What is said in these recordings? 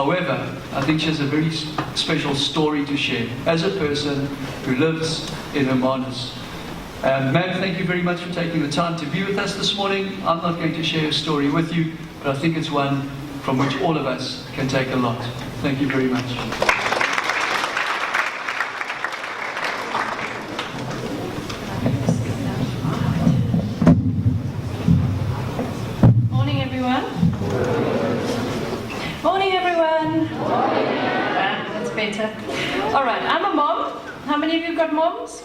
However, I think she has a very special story to share as a person who lives in Hermanus. Ma'am, thank you very much for taking the time to be with us this morning. I'm not going to share a story with you, but I think it's one from which all of us can take a lot. Thank you very much. Morning, everyone. Morning, everyone. That's better. All right, I'm a mom. How many of you got moms?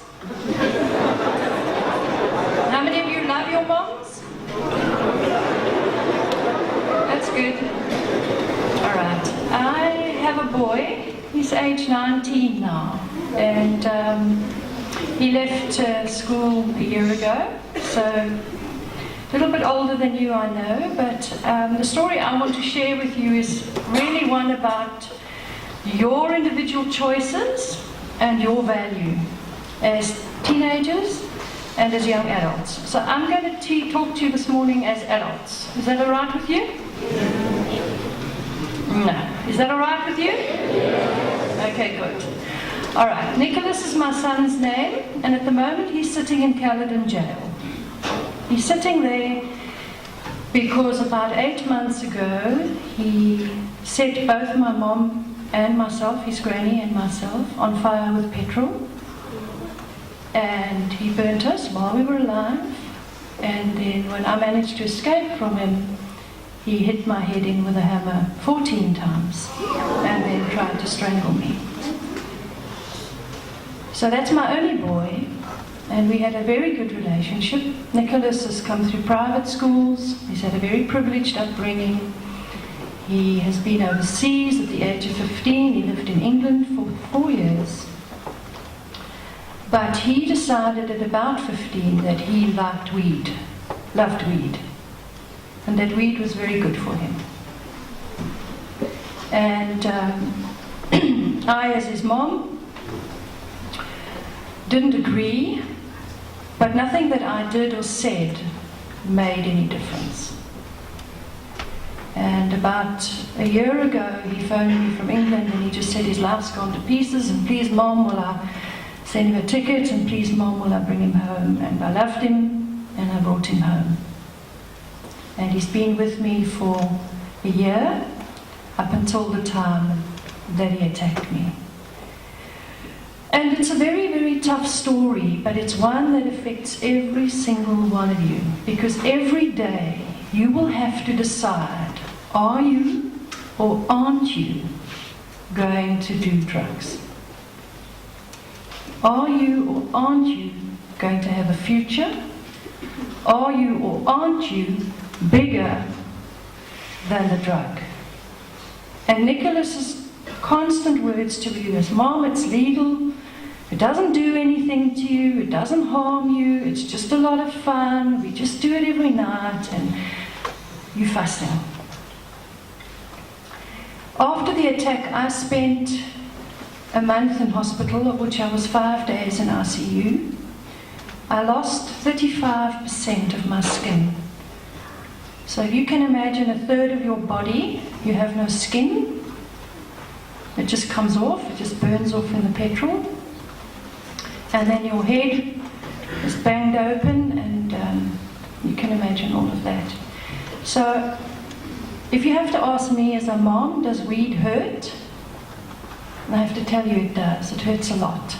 How many of you love your moms? That's good. All right. I have a boy. He's age 19 now. And he left school a year ago. So a little bit older than you, I know. But the story I want to share with you is really one about your individual choices and your value as teenagers and as young adults. So I'm going to talk to you this morning as adults. Is that all right with you? No. Is that all right with you? Okay, good. All right. Nicholas is my son's name, and at the moment he's sitting in Caledon jail. He's sitting there because about 8 months ago he set both my mom and myself, his granny and myself, on fire with petrol. And he burnt us while we were alive. And then when I managed to escape from him, he hit my head in with a hammer 14 times and then tried to strangle me. So that's my only boy, and we had a very good relationship. Nicholas has come through private schools. He's had a very privileged upbringing. He has been overseas at the age of 15. He lived in England for 4 years. But he decided at about 15 that he loved weed. And that weed was very good for him. And I, as his mom, didn't agree, but nothing that I did or said made any difference. And about a year ago, he phoned me from England and he just said his life's gone to pieces, and please, Mom, will I send him a ticket, and please, Mom, will I bring him home? And I loved him, and I brought him home. And he's been with me for a year, up until the time that he attacked me. And it's a very, very tough story, but it's one that affects every single one of you. Because every day you will have to decide, are you or aren't you going to do drugs? Are you or aren't you going to have a future? Are you or aren't you bigger than the drug? And Nicholas's constant words to you is, Mom, it's legal. It doesn't do anything to you. It doesn't harm you. It's just a lot of fun. We just do it every night. And you fussing. After the attack, I spent a month in hospital, of which I was 5 days in ICU. I lost 35% of my skin. So you can imagine a third of your body, you have no skin. It just comes off, it just burns off in the petrol. And then your head is banged open, and you can imagine all of that. So if you have to ask me as a mom, does weed hurt? And I have to tell you it does. It hurts a lot.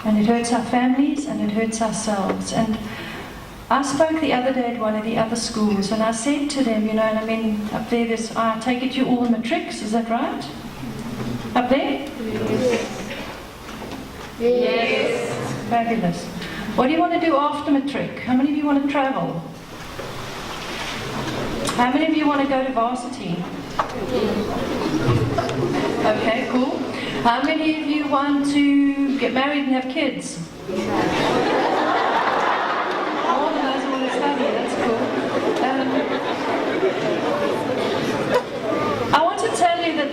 And it hurts our families, and it hurts ourselves. And I spoke the other day at one of the other schools, and I said to them, and I mean, up there, I take it you're all matrics, is that right? Up there? Yes. Fabulous. What do you want to do after matric? How many of you want to travel? How many of you want to go to varsity? Okay, cool. How many of you want to get married and have kids? More than those who want to study, that's cool. I want to tell you that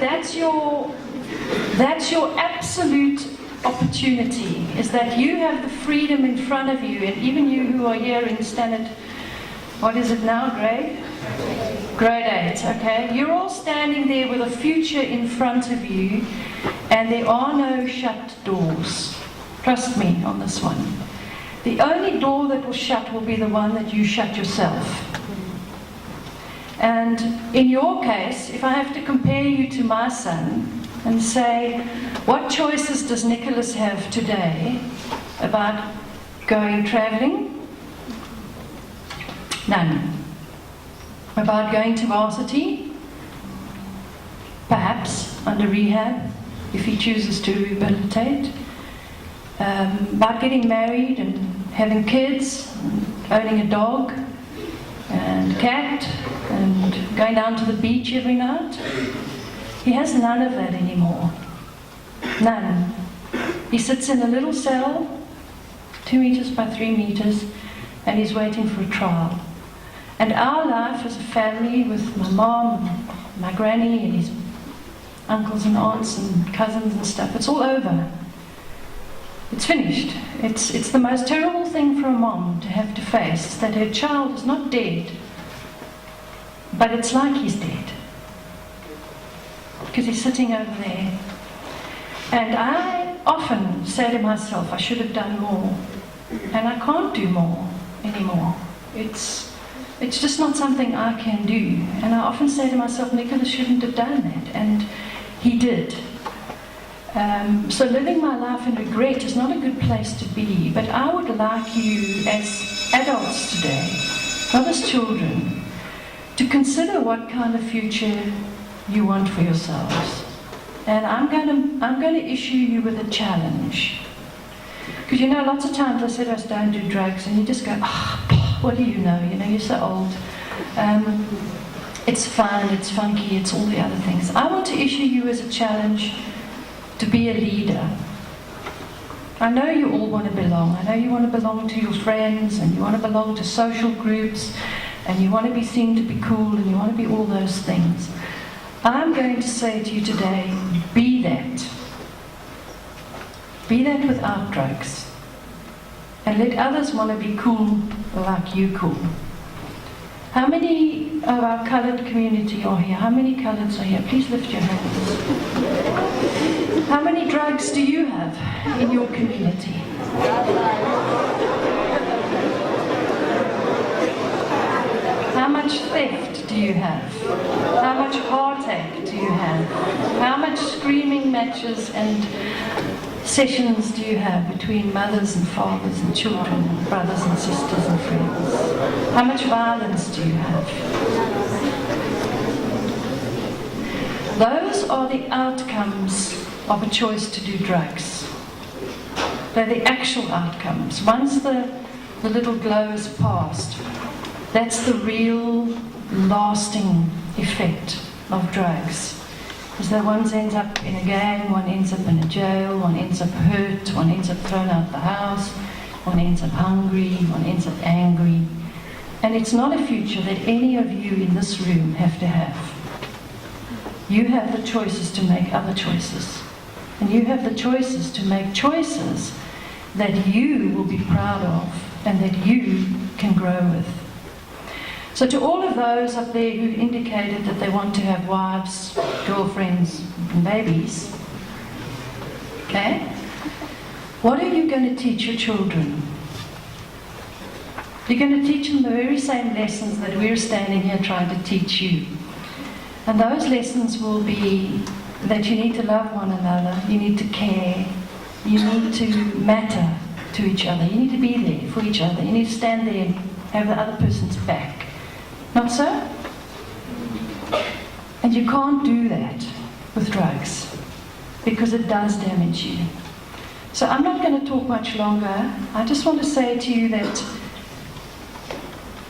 that's your absolute opportunity, is that you have the freedom in front of you, and even you who are here in standard, what is it now, grade? Grade 8, okay? You're all standing there with a future in front of you, and there are no shut doors. Trust me on this one. The only door that will shut will be the one that you shut yourself. And in your case, if I have to compare you to my son and say, what choices does Nicholas have today about going traveling? None. About going to varsity? Perhaps under rehab, if he chooses to rehabilitate. About getting married and having kids, and owning a dog and cat, and going down to the beach every night. He has none of that anymore. None. He sits in a little cell, 2 meters by 3 meters, and he's waiting for a trial. And our life as a family, with my mom, my granny, and his uncles and aunts and cousins and stuff, it's all over. It's finished. It's the most terrible thing for a mom to have to face, that her child is not dead, but it's like he's dead, because he's sitting over there. And I often say to myself, I should have done more, and I can't do more anymore. It's just not something I can do. And I often say to myself, Nicholas shouldn't have done that, and he did. So living my life in regret is not a good place to be, but I would like you as adults today, not as children, to consider what kind of future you want for yourselves. And I'm going to issue you with a challenge. Because you know, lots of times I said us don't do drugs, and you just go, what do you know? You know, you're so old. It's fun, it's funky, it's all the other things. I want to issue you as a challenge to be a leader. I know you all want to belong. I know you want to belong to your friends, and you want to belong to social groups, and you want to be seen to be cool, and you want to be all those things. I'm going to say to you today, be that. Be that without drugs. And let others want to be cool like you cool. How many of our coloured community are here? How many coloureds are here? Please lift your hands. How many drugs do you have in your community? How much theft do you have? How much heartache do you have? How much screaming matches and sessions do you have between mothers and fathers and children and brothers and sisters and friends? How much violence do you have? Those are the outcomes of a choice to do drugs. They're the actual outcomes. Once the little glow is past, that's the real lasting effect of drugs. Because that one ends up in a gang, one ends up in a jail, one ends up hurt, one ends up thrown out the house, one ends up hungry, one ends up angry. And it's not a future that any of you in this room have to have. You have the choices to make other choices. And you have the choices to make choices that you will be proud of and that you can grow with. So to all of those up there who indicated that they want to have wives, girlfriends, and babies, okay, what are you going to teach your children? You're going to teach them the very same lessons that we're standing here trying to teach you. And those lessons will be that you need to love one another, you need to care, you need to matter to each other, you need to be there for each other, you need to stand there and have the other person's back. Not so? And you can't do that with drugs, because it does damage you. So I'm not going to talk much longer. I just want to say to you that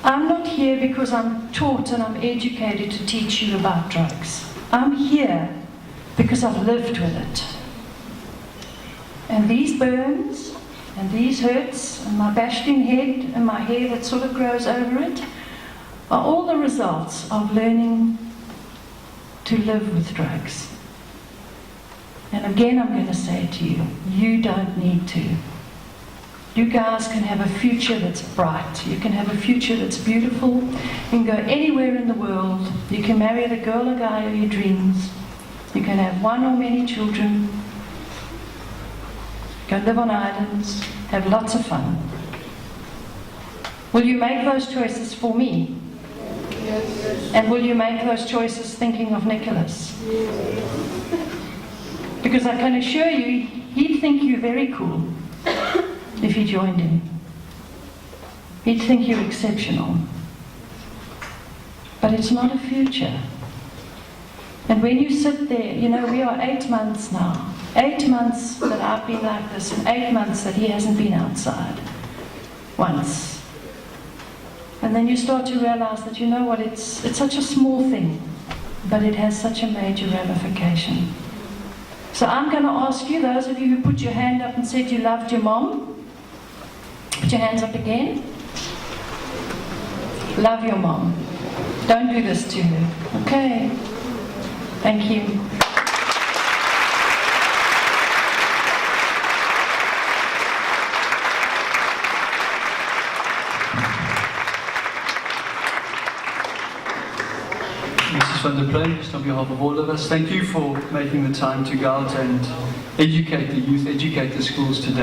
I'm not here because I'm taught and I'm educated to teach you about drugs. I'm here because I've lived with it. And these burns and these hurts and my bashed-in head and my hair that sort of grows over it are all the results of learning to live with drugs. And again, I'm going to say to you, you don't need to. You guys can have a future that's bright. You can have a future that's beautiful. You can go anywhere in the world. You can marry the girl or guy of your dreams. You can have one or many children. Go live on islands. Have lots of fun. Will you make those choices for me? Yes. And will you make those choices thinking of Nicholas? Yes. Because I can assure you, he'd think you very cool if you joined him. He'd think you're exceptional. But it's not a future. And when you sit there, you know, we are 8 months now. 8 months that I've been like this, and 8 months that he hasn't been outside. Once. And then you start to realize that, you know what, it's such a small thing, but it has such a major ramification. So I'm going to ask you, those of you who put your hand up and said you loved your mom, put your hands up again. Love your mom. Don't do this to her. Okay. Thank you. Mrs. van der Pluym, just on behalf of all of us, thank you for making the time to go out and educate the youth, educate the schools today.